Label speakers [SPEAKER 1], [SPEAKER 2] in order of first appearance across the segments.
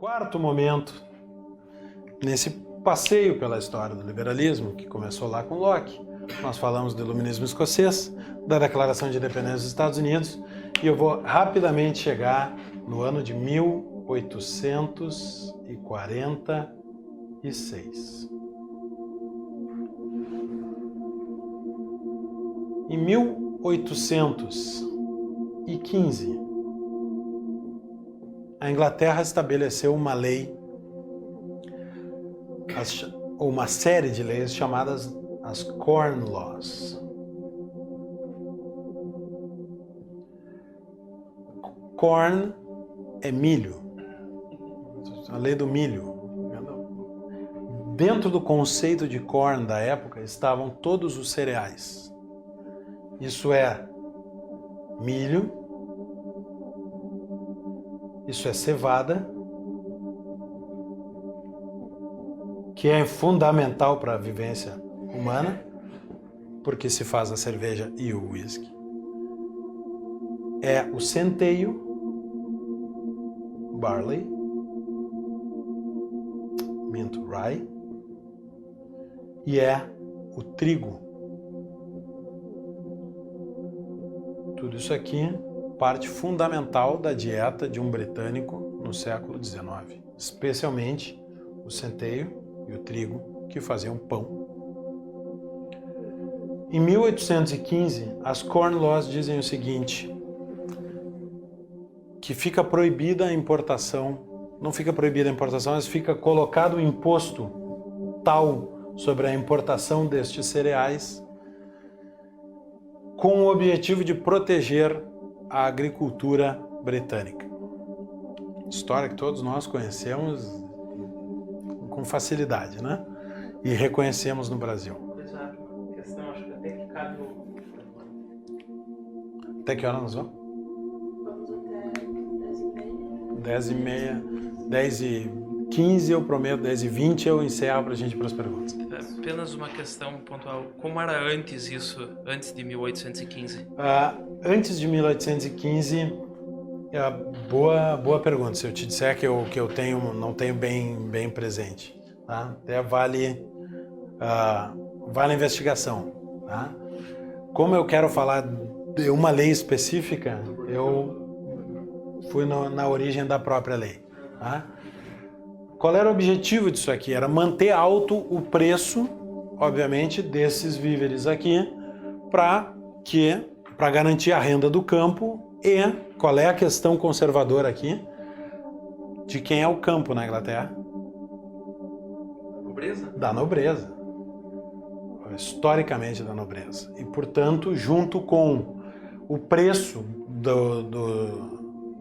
[SPEAKER 1] Quarto momento, nesse passeio pela história do liberalismo, que começou lá com Locke, nós falamos do iluminismo escocês, da Declaração de Independência dos Estados Unidos, e eu vou rapidamente chegar no ano de 1846. Em 1815, a Inglaterra estabeleceu uma lei, ou uma série de leis chamadas as Corn Laws. Corn é milho, a lei do milho. Dentro do conceito de corn da época estavam todos os cereais. Isso é milho, isso é cevada, que é fundamental para a vivência humana, porque se faz a cerveja e o whisky. É o centeio, barley, mint rye, e é o trigo. Tudo isso aqui, parte fundamental da dieta de um britânico no século XIX, especialmente o centeio e o trigo, que faziam pão. Em 1815, as Corn Laws dizem o seguinte, que fica proibida a importação, não fica proibida a importação, mas fica colocado um imposto tal sobre a importação destes cereais, com o objetivo de proteger a agricultura britânica. História que todos nós conhecemos com facilidade, né? E reconhecemos no Brasil.
[SPEAKER 2] Exato. A questão, acho que até que cabe no...
[SPEAKER 1] Até que hora nós vamos?
[SPEAKER 3] Vamos até
[SPEAKER 1] 10h30. 10h15 eu prometo, 10h20 eu encerro para a gente ir para as perguntas.
[SPEAKER 2] Apenas uma questão pontual. Como era antes isso, antes de 1815?
[SPEAKER 1] Antes de 1815, boa pergunta. Se eu te disser que eu não tenho bem presente, tá? Até vale a investigação, tá? Como eu quero falar de uma lei específica, eu fui na origem da própria lei, tá? Qual era o objetivo disso aqui? Era manter alto o preço, obviamente, desses víveres aqui, para garantir a renda do campo. E qual é a questão conservadora aqui? De quem é o campo na Inglaterra?
[SPEAKER 2] Nobreza?
[SPEAKER 1] Da nobreza. Historicamente da nobreza. E, portanto, junto com o preço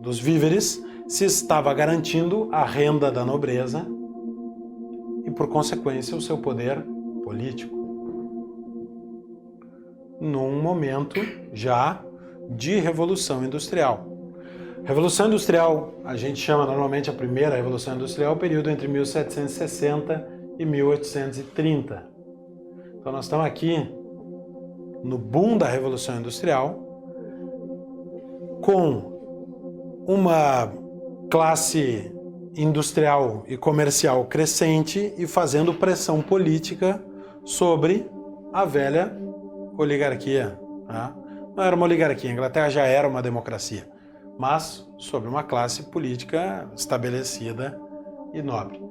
[SPEAKER 1] dos víveres, se estava garantindo a renda da nobreza e, por consequência, o seu poder político. Num momento já de Revolução Industrial. Revolução Industrial, a gente chama normalmente a primeira Revolução Industrial, o período entre 1760 e 1830. Então nós estamos aqui no boom da Revolução Industrial, com uma classe industrial e comercial crescente e fazendo pressão política sobre a velha oligarquia. Tá? Não era uma oligarquia, a Inglaterra já era uma democracia, mas sobre uma classe política estabelecida e nobre.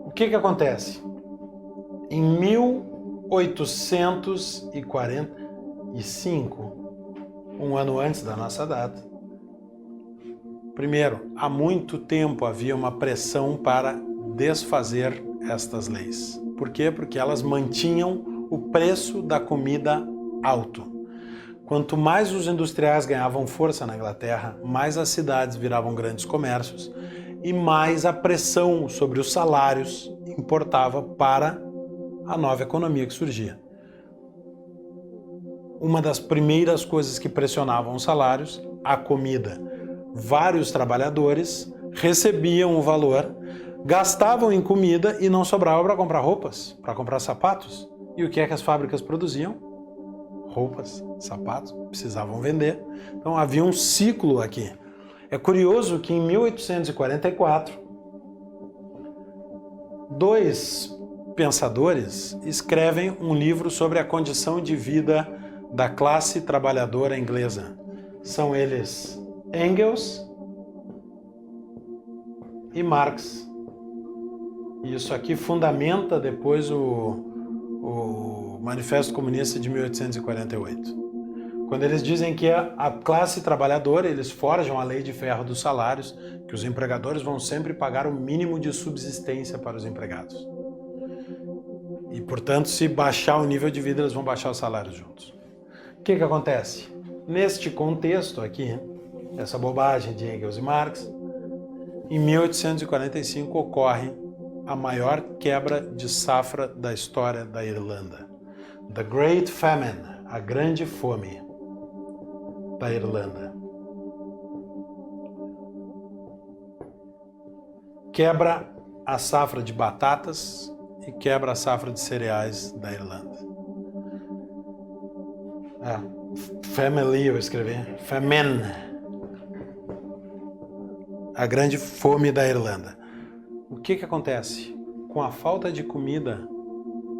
[SPEAKER 1] O que acontece? Em 1845, um ano antes da nossa data, primeiro, há muito tempo havia uma pressão para desfazer estas leis. Por quê? Porque elas mantinham o preço da comida alto. Quanto mais os industriais ganhavam força na Inglaterra, mais as cidades viravam grandes comércios e mais a pressão sobre os salários importava para a nova economia que surgia. Uma das primeiras coisas que pressionavam os salários, a comida. Vários trabalhadores recebiam o valor, gastavam em comida e não sobrava para comprar roupas, para comprar sapatos. E o que é que as fábricas produziam? Roupas, sapatos, precisavam vender. Então havia um ciclo aqui. É curioso que em 1844, dois pensadores escrevem um livro sobre a condição de vida da classe trabalhadora inglesa. São eles Engels e Marx. E isso aqui fundamenta depois o Manifesto Comunista de 1848. Quando eles dizem que a classe trabalhadora, eles forjam a lei de ferro dos salários, que os empregadores vão sempre pagar o mínimo de subsistência para os empregados. E, portanto, se baixar o nível de vida, eles vão baixar os salários juntos. O que acontece? Neste contexto aqui, essa bobagem de Engels e Marx, em 1845 ocorre a maior quebra de safra da história da Irlanda. The Great Famine, a grande fome da Irlanda. Quebra a safra de batatas e quebra a safra de cereais da Irlanda. Family, eu escrevi. Famine. A grande fome da Irlanda. O que acontece? Com a falta de comida,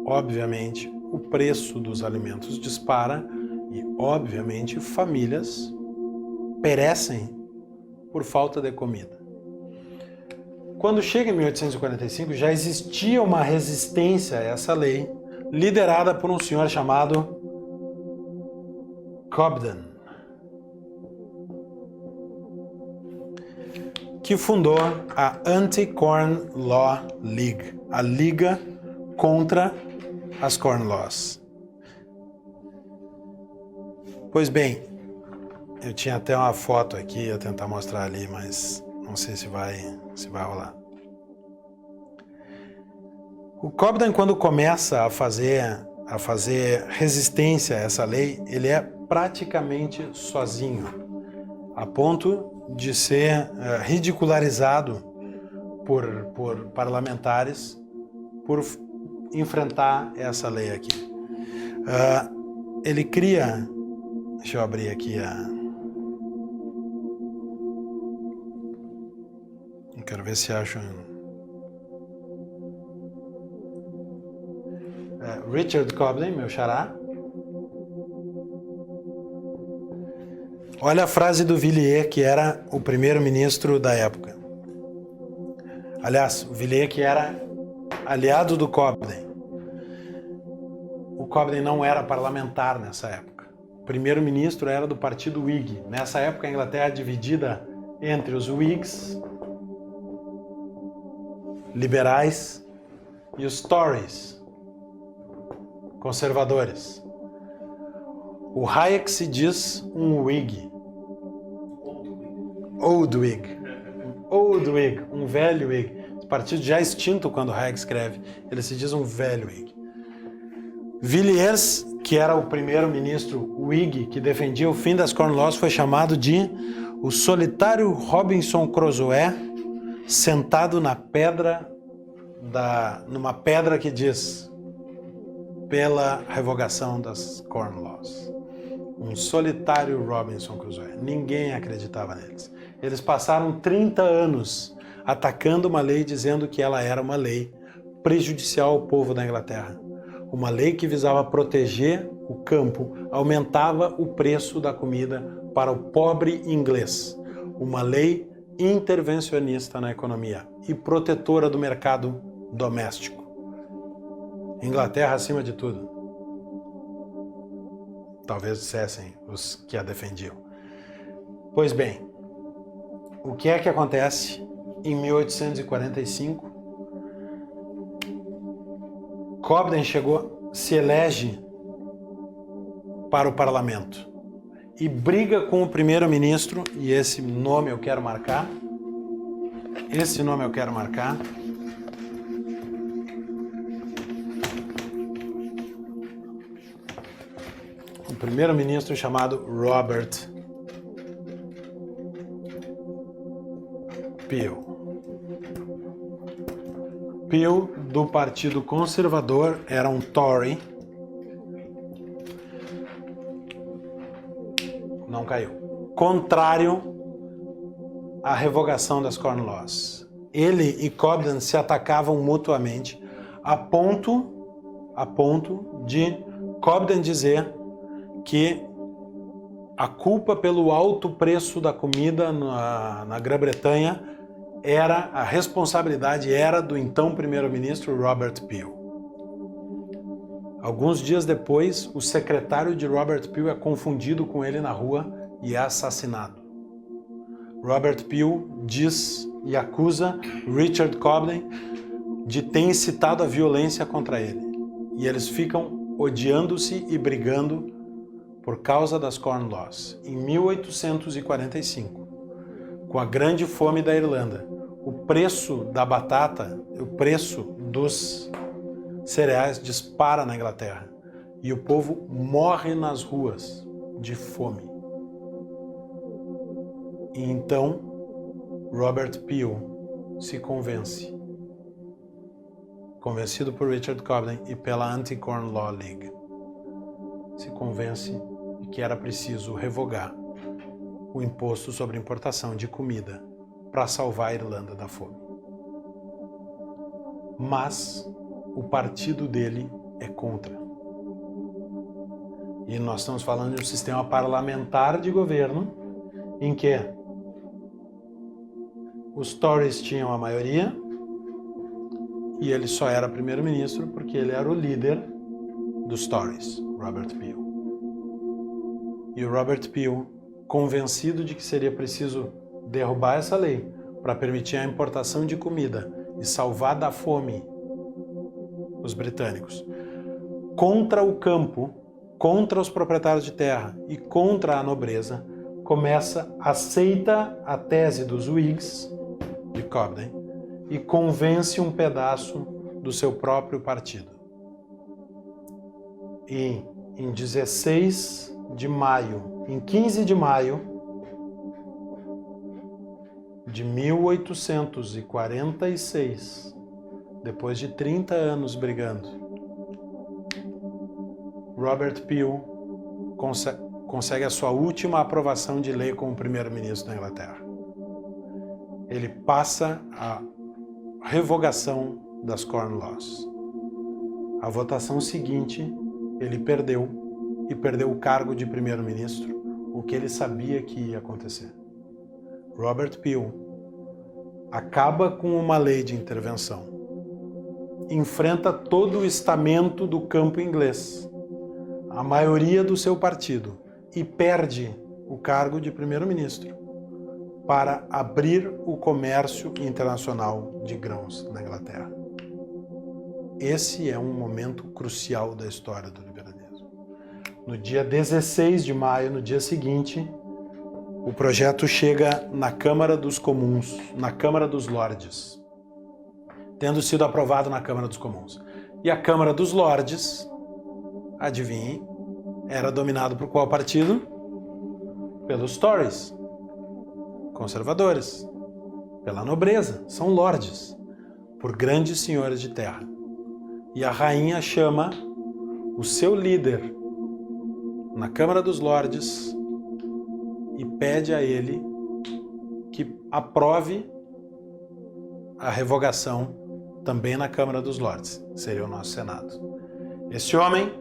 [SPEAKER 1] obviamente, o preço dos alimentos dispara e, obviamente, famílias perecem por falta de comida. Quando chega em 1845, já existia uma resistência a essa lei, liderada por um senhor chamado Cobden, que fundou a Anti-Corn Law League, a Liga contra as Corn Laws. Pois bem, eu tinha até uma foto aqui, ia tentar mostrar ali, mas não sei se vai rolar. O Cobden, quando começa a fazer resistência a essa lei, ele é praticamente sozinho, a ponto de ser ridicularizado por parlamentares por enfrentar essa lei aqui. Ele cria... Deixa eu abrir aqui Eu quero ver se acho... Richard Cobden, meu xará. Olha a frase do Villiers, que era o primeiro-ministro da época. Aliás, o Villiers que era aliado do Cobden. O Cobden não era parlamentar nessa época. O primeiro-ministro era do partido Whig. Nessa época, a Inglaterra é dividida entre os Whigs, liberais, e os Tories, conservadores. O Hayek se diz um Whig. Old Whig. Old Whig, um velho Whig. Esse partido já extinto quando Hayek escreve. Ele se diz um velho Whig. Villiers, que era o primeiro-ministro Whig que defendia o fim das Corn Laws, foi chamado de o solitário Robinson Crusoe sentado na pedra numa pedra que diz pela revogação das Corn Laws. Um solitário Robinson Crusoe. Ninguém acreditava neles. Eles passaram 30 anos atacando uma lei dizendo que ela era uma lei prejudicial ao povo da Inglaterra. Uma lei que visava proteger o campo, aumentava o preço da comida para o pobre inglês. Uma lei intervencionista na economia e protetora do mercado doméstico. Inglaterra acima de tudo. Talvez dissessem os que a defendiam. Pois bem, o que é que acontece em 1845? Cobden se elege para o parlamento e briga com o primeiro-ministro, e esse nome eu quero marcar. O primeiro-ministro chamado Robert Peel. Peel, do Partido Conservador, era um Tory. Não caiu. Contrário à revogação das Corn Laws. ele e Cobden se atacavam mutuamente a ponto de Cobden dizer que a culpa pelo alto preço da comida na Grã-Bretanha a responsabilidade era do então primeiro-ministro Robert Peel. Alguns dias depois, o secretário de Robert Peel é confundido com ele na rua e é assassinado. Robert Peel diz e acusa Richard Cobden de ter incitado a violência contra ele. E eles ficam odiando-se e brigando por causa das Corn Laws. Em 1845, com a grande fome da Irlanda, o preço da batata, o preço dos cereais dispara na Inglaterra e o povo morre nas ruas de fome. E então Robert Peel se convence, convencido por Richard Cobden e pela Anti-Corn Law League, se convence de que era preciso revogar o imposto sobre importação de comida para salvar a Irlanda da fome. Mas o partido dele é contra. E nós estamos falando de um sistema parlamentar de governo em que os Tories tinham a maioria e ele só era primeiro-ministro porque ele era o líder dos Tories, Robert Peel. E o Robert Peel, convencido de que seria preciso derrubar essa lei para permitir a importação de comida e salvar da fome os britânicos, contra o campo, contra os proprietários de terra e contra a nobreza, aceita a tese dos Whigs, de Cobden, e convence um pedaço do seu próprio partido. E em 16 de maio, em 15 de maio de 1846, depois de 30 anos brigando, Robert Peel consegue a sua última aprovação de lei como primeiro-ministro da Inglaterra. Ele passa a revogação das Corn Laws. A votação seguinte, ele perdeu, e perdeu o cargo de primeiro-ministro, o que ele sabia que ia acontecer. Robert Peel acaba com uma lei de intervenção, enfrenta todo o estamento do campo inglês, a maioria do seu partido, e perde o cargo de primeiro-ministro para abrir o comércio internacional de grãos na Inglaterra. Esse é um momento crucial da história do liberalismo. No dia 16 de maio, no dia seguinte, o projeto chega na Câmara dos Comuns, na Câmara dos Lordes, tendo sido aprovado na Câmara dos Comuns. E a Câmara dos Lordes, adivinhe, era dominado por qual partido? Pelos Tories, conservadores, pela nobreza, são lordes, por grandes senhores de terra. E a rainha chama o seu líder na Câmara dos Lordes e pede a ele que aprove a revogação também na Câmara dos Lordes, seria o nosso Senado. Esse homem,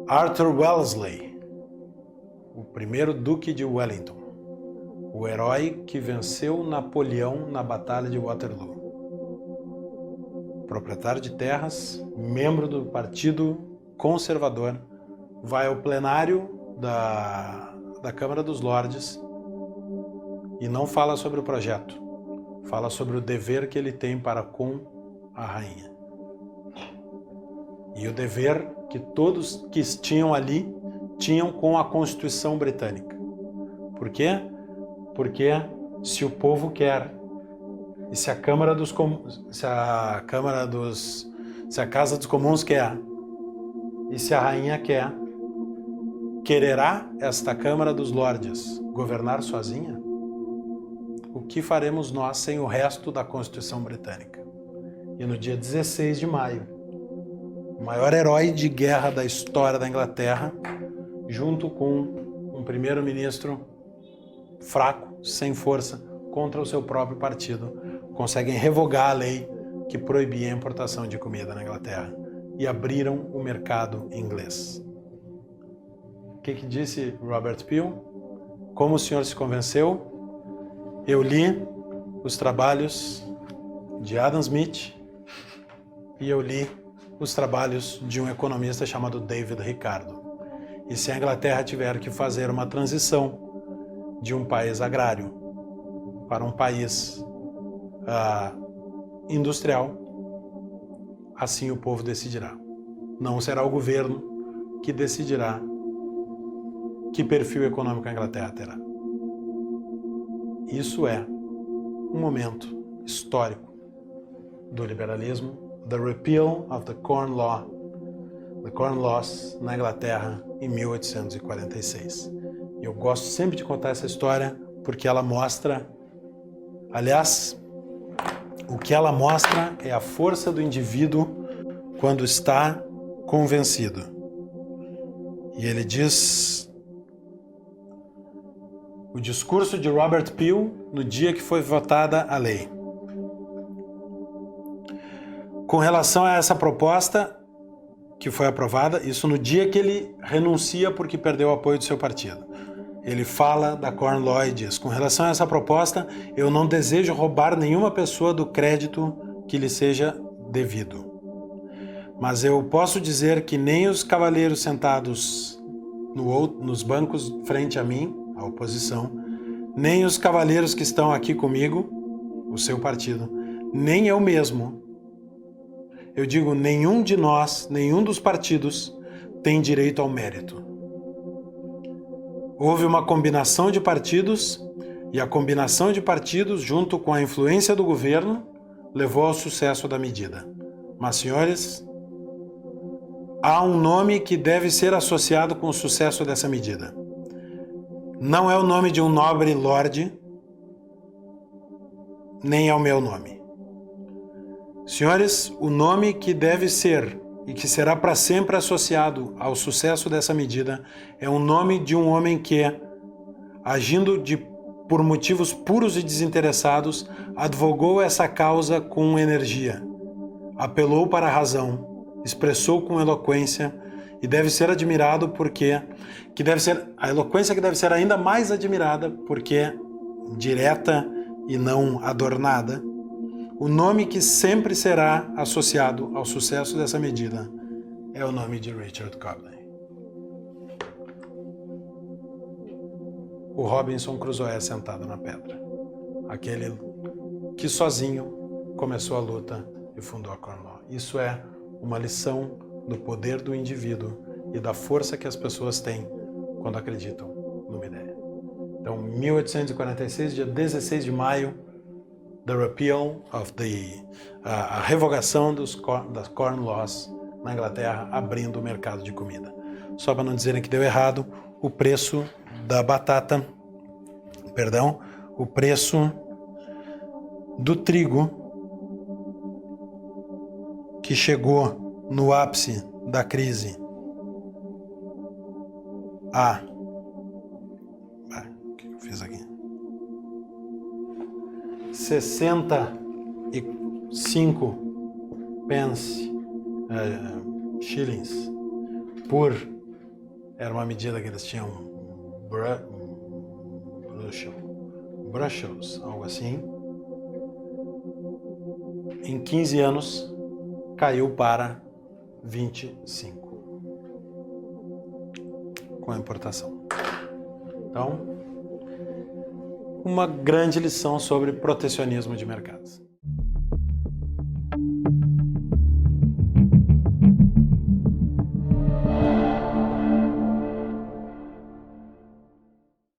[SPEAKER 1] Arthur Wellesley, o primeiro Duque de Wellington, o herói que venceu Napoleão na Batalha de Waterloo. Proprietário de terras, membro do Partido Conservador, vai ao plenário da Câmara dos Lordes e não fala sobre o projeto, fala sobre o dever que ele tem para com a rainha. E o dever que todos que tinham ali tinham com a Constituição Britânica. Por quê? Porque se o povo quer, e se a Casa dos Comuns quer, e se a rainha quer, quererá esta Câmara dos Lordes governar sozinha? O que faremos nós sem o resto da Constituição Britânica? E no dia 16 de maio, o maior herói de guerra da história da Inglaterra, junto com um primeiro-ministro fraco, sem força, contra o seu próprio partido, conseguem revogar a lei que proibia a importação de comida na Inglaterra e abriram o mercado inglês. O que disse Robert Peel? Como o senhor se convenceu? Eu li os trabalhos de Adam Smith e eu li os trabalhos de um economista chamado David Ricardo. E se a Inglaterra tiver que fazer uma transição de um país agrário para um país industrial, assim o povo decidirá. Não será o governo que decidirá que perfil econômico a Inglaterra terá. Isso é um momento histórico do liberalismo, the repeal of the Corn Laws na Inglaterra em 1846. Eu gosto sempre de contar essa história porque ela mostra, aliás, o que ela mostra é a força do indivíduo quando está convencido. E ele diz o discurso de Robert Peel no dia que foi votada a lei. Com relação a essa proposta que foi aprovada, isso no dia que ele renuncia porque perdeu o apoio do seu partido. Ele fala da Corn Law e diz: com relação a essa proposta, eu não desejo roubar nenhuma pessoa do crédito que lhe seja devido. Mas eu posso dizer que nem os cavaleiros sentados nos bancos frente a mim, a oposição, nem os cavaleiros que estão aqui comigo, o seu partido, nem eu mesmo, eu digo, nenhum de nós, nenhum dos partidos tem direito ao mérito. Houve uma combinação de partidos e a combinação de partidos, junto com a influência do governo, levou ao sucesso da medida. Mas, senhores, há um nome que deve ser associado com o sucesso dessa medida. Não é o nome de um nobre lorde, nem é o meu nome. Senhores, o nome que deve ser e que será para sempre associado ao sucesso dessa medida é o nome de um homem que, agindo por motivos puros e desinteressados, advogou essa causa com energia, apelou para a razão, expressou com eloquência e deve ser admirado porque a eloquência que deve ser ainda mais admirada porque é direta e não adornada. O nome que sempre será associado ao sucesso dessa medida é o nome de Richard Cobbett. O Robinson Crusoe sentado na pedra. Aquele que sozinho começou a luta e fundou a Corn Law. Isso é uma lição do poder do indivíduo e da força que as pessoas têm quando acreditam numa ideia. Então, 1846, dia 16 de maio, the repeal of a revogação das Corn Laws na Inglaterra, abrindo o mercado de comida. Só para não dizerem que deu errado, o preço da batata, o preço do trigo, que chegou no ápice da crise o que eu fiz aqui? 65 shillings era uma medida que eles tinham Brussels, algo assim. Em 15 anos caiu para 25 com a importação. Então, uma grande lição sobre protecionismo de mercados.